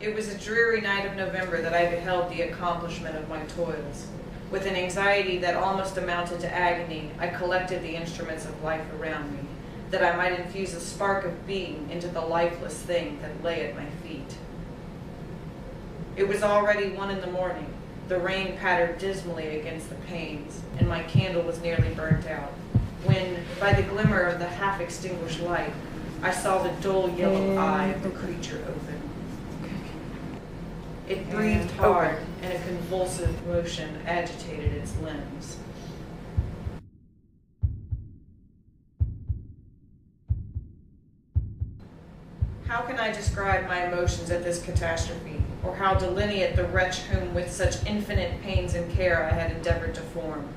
It was a dreary night of November that I beheld the accomplishment of my toils. With an anxiety that almost amounted to agony, I collected the instruments of life around me, that I might infuse a spark of being into the lifeless thing that lay at my feet. It was already 1 a.m. The rain pattered dismally against the panes, and my candle was nearly burnt out, when, by the glimmer of the half-extinguished light, I saw the dull yellow eye of the creature open. It breathed hard, and a convulsive motion agitated its limbs. How can I describe my emotions at this catastrophe, or how delineate the wretch whom with such infinite pains and care I had endeavored to form?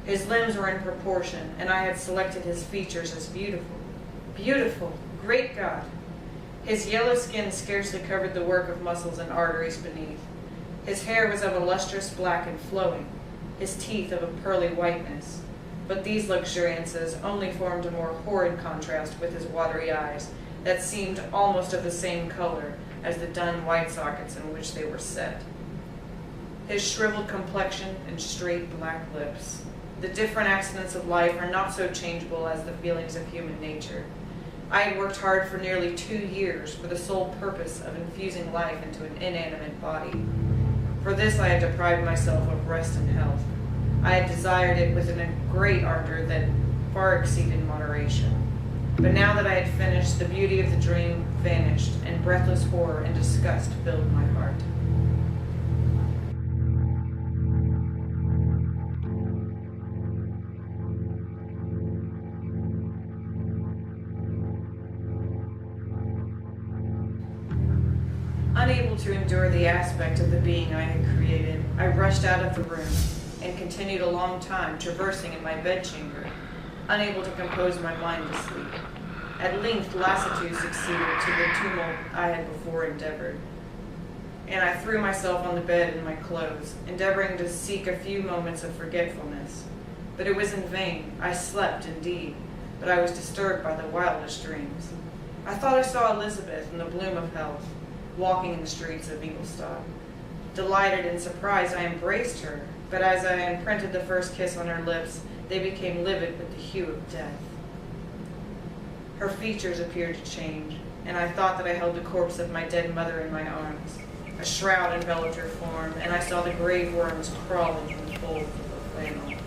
His limbs were in proportion, and I had selected his features as beautiful. Beautiful! Great God! His yellow skin scarcely covered the work of muscles and arteries beneath. His hair was of a lustrous black and flowing, his teeth of a pearly whiteness. But these luxuriances only formed a more horrid contrast with his watery eyes, that seemed almost of the same color as the dun white sockets in which they were set. His shriveled complexion and straight black lips. The different accidents of life are not so changeable as the feelings of human nature. I had worked hard for nearly 2 years for the sole purpose of infusing life into an inanimate body. For this I had deprived myself of rest and health. I had desired it with a great ardor that far exceeded moderation. But now that I had finished, the beauty of the dream vanished, and breathless horror and disgust filled my heart. Unable to endure the aspect of the being I had created, I rushed out of the room and continued a long time traversing in my bedchamber, unable to compose my mind to sleep. At length lassitude succeeded to the tumult I had before endeavored, and I threw myself on the bed in my clothes, endeavoring to seek a few moments of forgetfulness. But it was in vain. I slept indeed, but I was disturbed by the wildest dreams. I thought I saw Elizabeth in the bloom of health, walking in the streets of Ingolstadt. Delighted and surprised, I embraced her, but as I imprinted the first kiss on her lips, they became livid with the hue of death. Her features appeared to change, and I thought that I held the corpse of my dead mother in my arms. A shroud enveloped her form, and I saw the grave worms crawling in the folds of her flannel.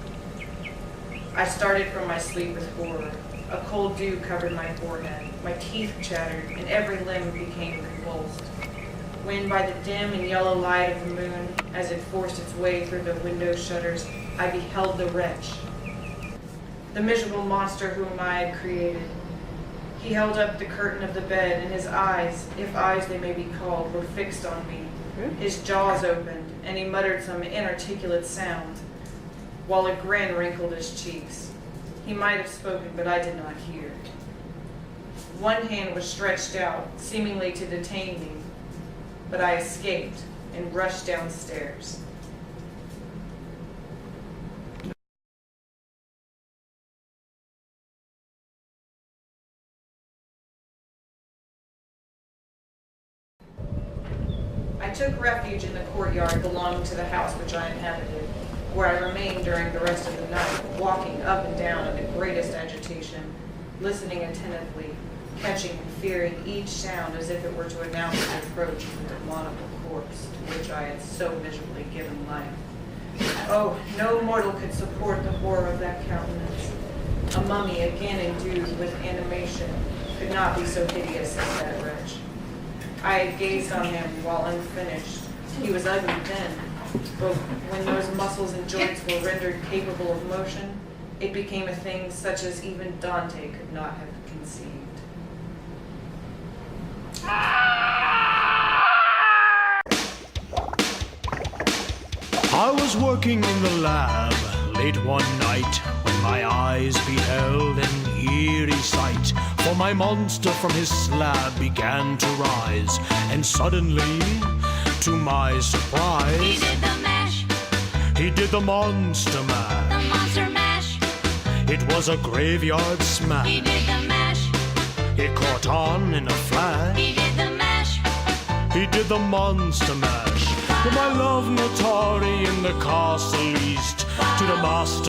I started from my sleep with horror. A cold dew covered my forehead, my teeth chattered, and every limb became convulsed. When, by the dim and yellow light of the moon, as it forced its way through the window shutters, I beheld the wretch, the miserable monster whom I had created. He held up the curtain of the bed, and his eyes, if eyes they may be called, were fixed on me. His jaws opened, and he muttered some inarticulate sound, while a grin wrinkled his cheeks. He might have spoken, but I did not hear. One hand was stretched out, seemingly to detain me, but I escaped and rushed downstairs. I took refuge in the courtyard belonging to the house which I inhabited, where I remained during the rest of the night, walking up and down in the greatest agitation, listening attentively, catching and fearing each sound as if it were to announce the approach of the demonical corpse to which I had so miserably given life. Oh, no mortal could support the horror of that countenance. A mummy, again endued with animation, could not be so hideous as that wretch. I had gazed on him while unfinished. He was ugly then, but when those muscles and joints were rendered capable of motion, it became a thing such as even Dante could not have conceived. I was working in the lab late one night when my eyes beheld an eerie sight. For my monster from his slab began to rise, and suddenly, to my surprise, he did the mash. He did the monster mash. The monster mash. It was a graveyard smash. He did the mash. It caught on in a flash. He did the mash. He we did the monster mash. With my love Natari in the castle east, to the master